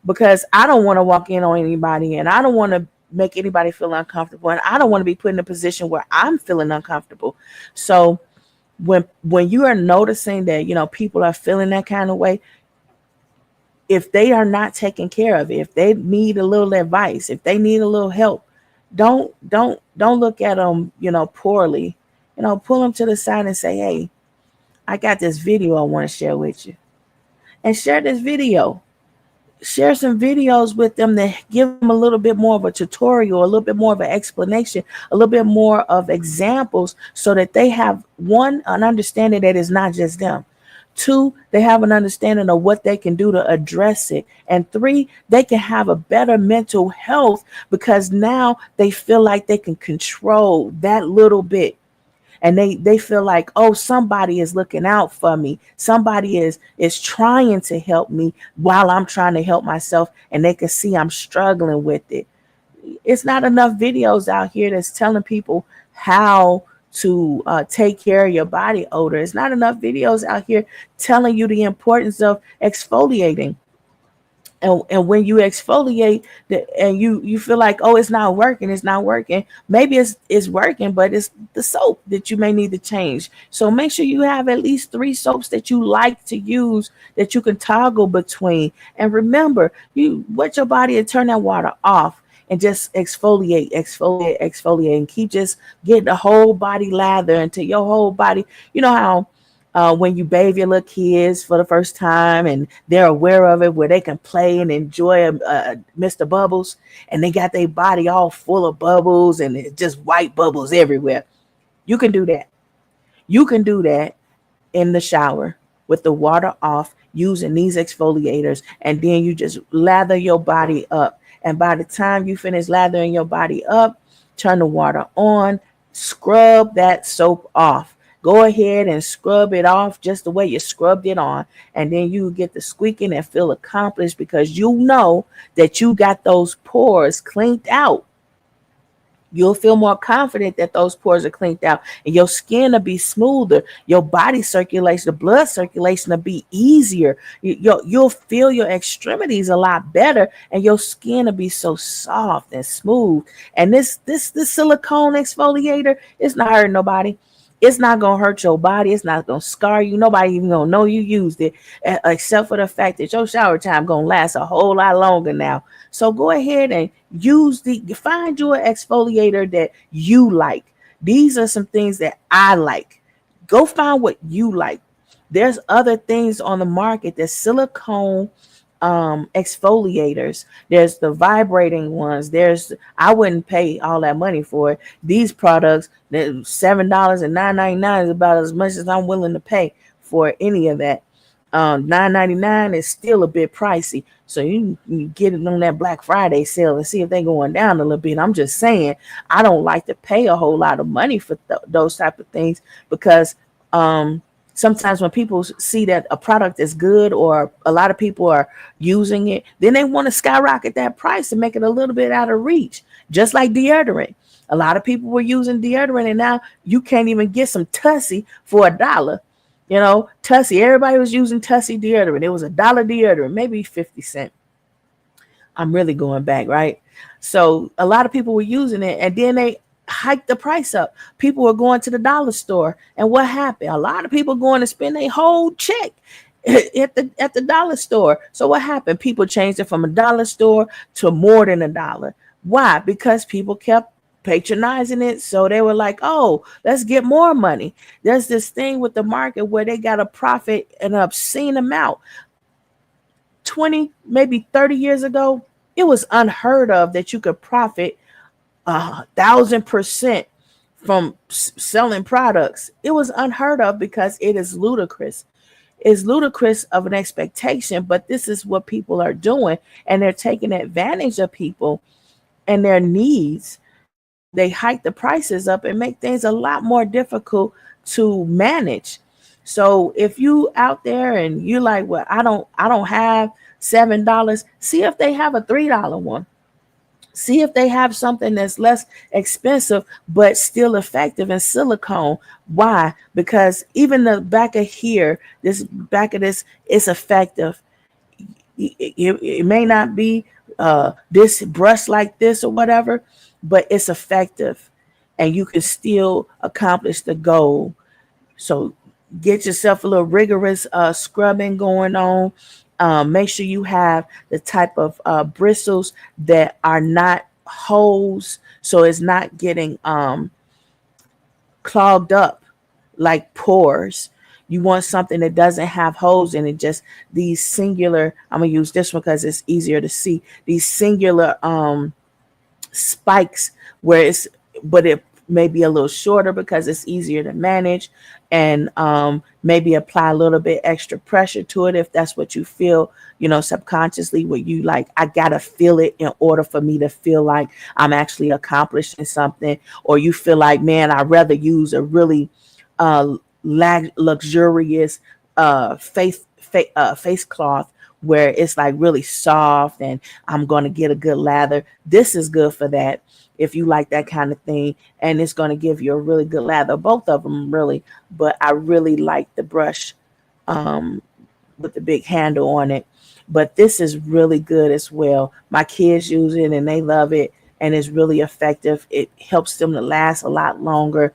Because I don't want to walk in on anybody and I don't want to make anybody feel uncomfortable and I don't want to be put in a position where I'm feeling uncomfortable. So when you are noticing that, people are feeling that kind of way, if they are not taken care of, if they need a little advice, if they need a little help, don't look at them, poorly. Pull them to the side and say, hey, I got this video I want to share with you. And share this video. Share some videos with them that give them a little bit more of a tutorial, a little bit more of an explanation, a little bit more of examples so that they have one, an understanding that it's not just them. Two, they have an understanding of what they can do to address it. And three, they can have a better mental health because now they feel like they can control that little bit. And they feel like, oh, somebody is looking out for me. Somebody is trying to help me while I'm trying to help myself. And they can see I'm struggling with it. It's not enough videos out here that's telling people how to take care of your body odor. It's not enough videos out here telling you the importance of exfoliating. And when you exfoliate and you feel like, oh, it's not working. Maybe it's working, but it's the soap that you may need to change. So make sure you have at least 3 soaps that you like to use that you can toggle between. And remember, you wet your body and turn that water off and just exfoliate, and keep just getting the whole body lather until your whole body, you know how when you bathe your little kids for the first time and they're aware of it, where they can play and enjoy Mr. Bubbles, and they got their body all full of bubbles and it's just white bubbles everywhere. You can do that. You can do that in the shower with the water off using these exfoliators, and then you just lather your body up. And by the time you finish lathering your body up, turn the water on, scrub that soap off. Go ahead and scrub it off just the way you scrubbed it on. And then you get the squeaking and feel accomplished because you know that you got those pores cleaned out. You'll feel more confident that those pores are cleaned out, and your skin will be smoother. Your body circulation, the blood circulation will be easier. You'll feel your extremities a lot better, and your skin will be so soft and smooth. And this silicone exfoliator is not hurting nobody. It's not gonna hurt your body. It's not gonna scar you. Nobody even gonna know you used it, except for the fact that your shower time gonna last a whole lot longer now. So go ahead and find you an exfoliator that you like. These are some things that I like. Go find what you like. There's other things on the market. There's silicone exfoliators. There's the vibrating ones. I wouldn't pay all that money for it. These products, $7 and $9.99 is about as much as I'm willing to pay for any of that. $9.99 is still a bit pricey. So you get it on that Black Friday sale and see if they're going down a little bit. I'm just saying, I don't like to pay a whole lot of money for those type of things, because sometimes when people see that a product is good or a lot of people are using it, then they want to skyrocket that price and make it a little bit out of reach. Just like deodorant. A lot of people were using deodorant, and now you can't even get some Tussie for $1. Tussie, everybody was using Tussie deodorant. It was $1 deodorant, maybe 50 cents. I'm really going back, right? So a lot of people were using it, and then they hiked the price up. People were going to the dollar store, and what happened? A lot of people going to spend a whole check at the dollar store. So what happened? People changed it from a dollar store to more than $1. Why? Because people kept patronizing it. So they were like, oh, let's get more money. There's this thing with the market where they got to profit an obscene amount. 20, maybe 30 years ago, it was unheard of that you could profit 1,000% from selling products. It was unheard of because it is ludicrous. It's ludicrous of an expectation, but this is what people are doing, and they're taking advantage of people and their needs. So they hike the prices up and make things a lot more difficult to manage. So if you out there and you're like, well, I don't have $7, see if they have a $3 one. See if they have something that's less expensive but still effective in silicone. Why? Because even the back of here, this back of this is effective. It may not be this brush like this or whatever, but it's effective, and you can still accomplish the goal. So get yourself a little rigorous scrubbing going on. Make sure you have the type of bristles that are not holes, so it's not getting clogged up like pores. You want something that doesn't have holes in it, just these singular, I'm going to use this one because it's easier to see, these singular spikes where but it may be a little shorter because it's easier to manage, and maybe apply a little bit extra pressure to it if that's what you feel, subconsciously, where you like, I gotta feel it in order for me to feel like I'm actually accomplishing something. Or you feel like, man, I'd rather use a really luxurious face cloth where it's like really soft and I'm going to get a good lather. This is good for that if you like that kind of thing, and it's going to give you a really good lather. Both of them really, but I really like the brush with the big handle on it. But this is really good as well. My kids use it and they love it, and it's really effective. It helps them to last a lot longer,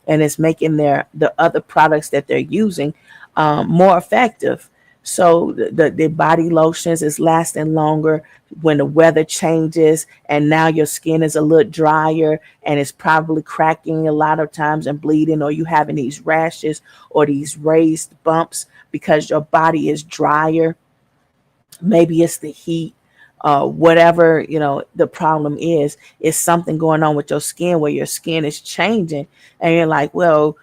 and it's making the other products that they're using more effective. So the body lotions is lasting longer when the weather changes, and now your skin is a little drier and it's probably cracking a lot of times and bleeding, or you having these rashes or these raised bumps because your body is drier. Maybe it's the heat, whatever, the problem is something going on with your skin where your skin is changing, and you're like, well,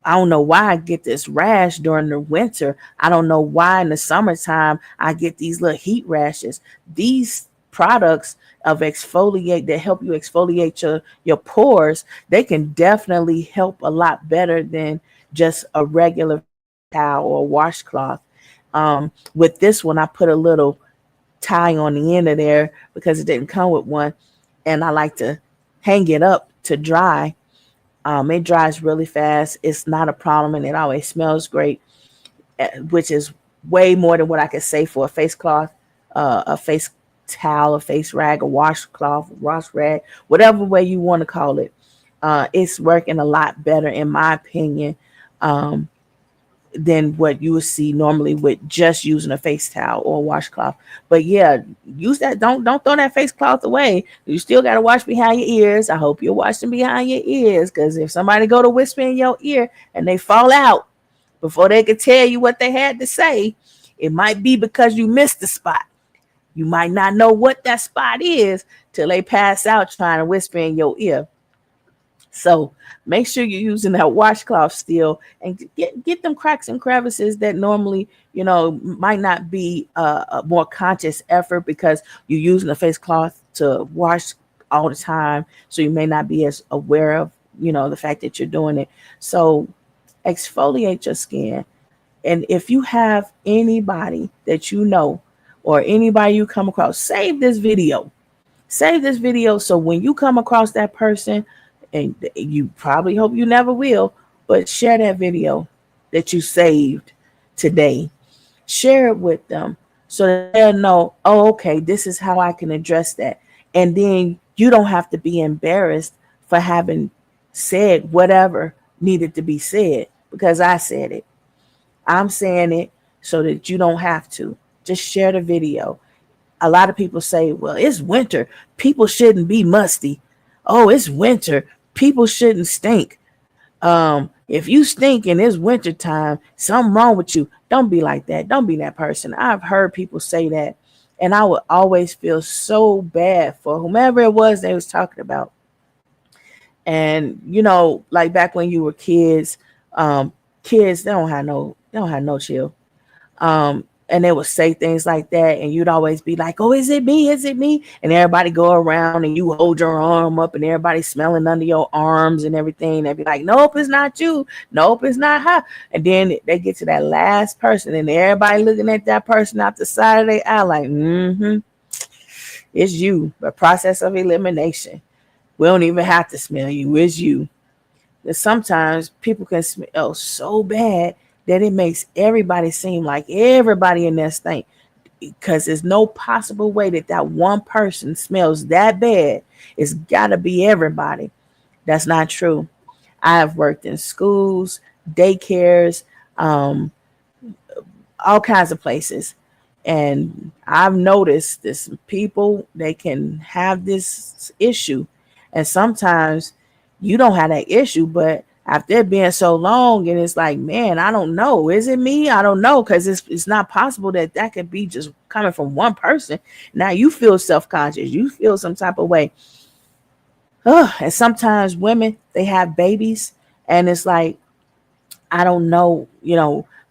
I don't know why I get this rash during the winter. I don't know why in the summertime I get these little heat rashes. These products of exfoliate that help you exfoliate your pores, they can definitely help a lot better than just a regular towel or washcloth. With this one, I put a little tie on the end of there because it didn't come with one, and I like to hang it up to dry. It dries really fast. It's not a problem, and it always smells great, which is way more than what I could say for a face cloth, a face towel, a face rag, a washcloth, wash rag, whatever way you want to call it. It's working a lot better, in my opinion, than what you would see normally with just using a face towel or a washcloth. But yeah, use that. Don't throw that face cloth away. You still got to wash behind your ears. I hope you're washing behind your ears, because if somebody go to whisper in your ear and they fall out before they could tell you what they had to say, it might be because you missed the spot. You might not know what that spot is till they pass out trying to whisper in your ear. So make sure you're using that washcloth still, and get them cracks and crevices that normally, might not be a more conscious effort because you're using a face cloth to wash all the time. So you may not be as aware of, the fact that you're doing it. So exfoliate your skin. And if you have anybody that you know or anybody you come across, save this video. Save this video so when you come across that person, and you probably hope you never will, but share that video that you saved today. Share it with them so that they'll know, oh, okay, this is how I can address that. And then you don't have to be embarrassed for having said whatever needed to be said because I said it. I'm saying it so that you don't have to. Just share the video. A lot of people say, well, it's winter. People shouldn't be musty. Oh, it's winter. People shouldn't stink. If you stink and it's winter time, something wrong with you. Don't be like that. Don't be that person. I've heard people say that. And I would always feel so bad for whomever it was they was talking about. And, like back when you were kids, kids, they don't have no chill. And they would say things like that, and you'd always be like, oh, is it me? Is it me? And everybody go around and you hold your arm up and everybody's smelling under your arms and everything. They'd be like, nope, it's not you. Nope, it's not her. And then they get to that last person and everybody looking at that person out the side of their eye like, it's you. The process of elimination. We don't even have to smell you. It's you. And sometimes people can smell so bad that it makes everybody seem like everybody in there stink, because there's no possible way that one person smells that bad. It's got to be everybody. That's not true. I have worked in schools, daycares, all kinds of places. And I've noticed this people, they can have this issue. And sometimes you don't have that issue, but after it being so long, and it's like, man, I don't know. Is it me? I don't know. Because it's not possible that could be just coming from one person. Now you feel self-conscious. You feel some type of way. And sometimes women, they have babies. And it's like, I don't know,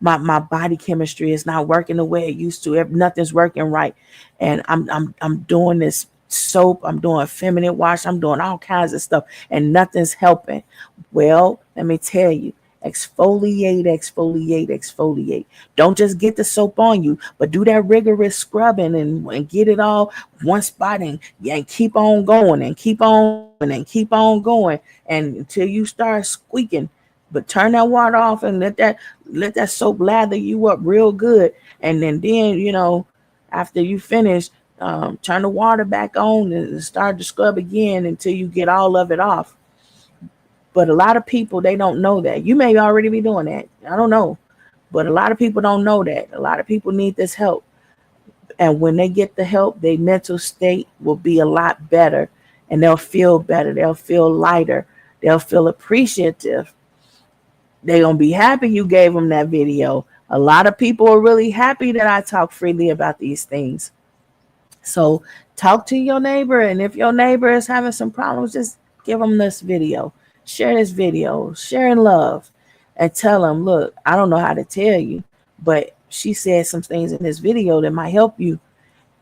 my body chemistry is not working the way it used to. Nothing's working right. And I'm doing this soap, I'm doing feminine wash, I'm doing all kinds of stuff, and nothing's helping. Well, let me tell you, exfoliate, exfoliate, exfoliate. Don't just get the soap on you, but do that rigorous scrubbing and get it all one spot, and keep on going and keep on going and keep on going, and until you start squeaking. But turn that water off and let that soap lather you up real good. And then after you finish, turn the water back on and start to scrub again until you get all of it off. But a lot of people, they don't know that. You may already be doing that. I don't know. But a lot of people don't know that. A lot of people need this help. And when they get the help, their mental state will be a lot better. And they'll feel better. They'll feel lighter. They'll feel appreciative. They're going to be happy you gave them that video. A lot of people are really happy that I talk freely about these things. So talk to your neighbor. And if your neighbor is having some problems, just give them this video. Share this video. Share in love. And tell them, look, I don't know how to tell you, but she said some things in this video that might help you.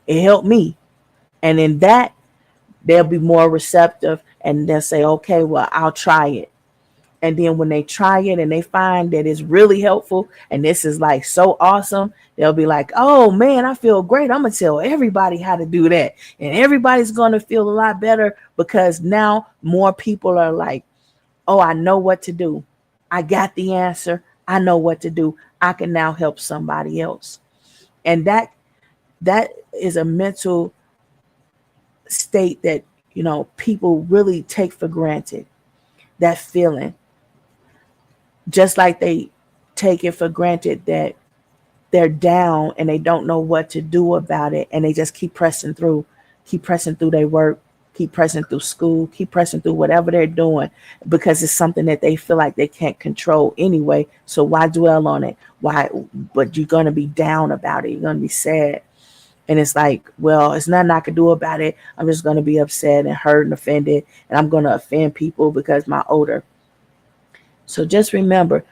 It helped me. And in that, they'll be more receptive and they'll say, okay, well, I'll try it. And then when they try it and they find that it's really helpful and this is like so awesome, they'll be like, oh man, I feel great. I'm going to tell everybody how to do that. And everybody's going to feel a lot better because now more people are like, oh, I know what to do. I got the answer. I know what to do. I can now help somebody else. And that is a mental state that, people really take for granted, that feeling. Just like they take it for granted that they're down and they don't know what to do about it. And they just keep pressing through their work, keep pressing through school, keep pressing through whatever they're doing because it's something that they feel like they can't control anyway. So why dwell on it? Why? But you're going to be down about it. You're going to be sad. And it's like, well, it's nothing I can do about it. I'm just going to be upset and hurt and offended. And I'm going to offend people because my odor. So just remember,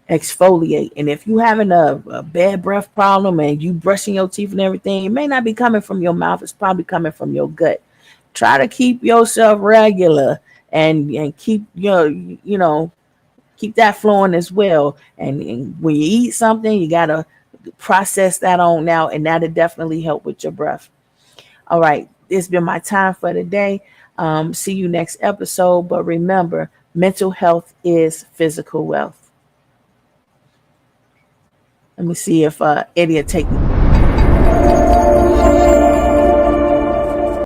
exfoliate. And if you're having a bad breath problem and you brushing your teeth and everything, it may not be coming from your mouth. It's probably coming from your gut. Try to keep yourself regular and keep keep that flowing as well. And when you eat something, you got to process that on now, and that'll definitely help with your breath. All right, it's been my time for today. See you next episode. But remember, mental health is physical wealth. Let me see if Eddie will take me.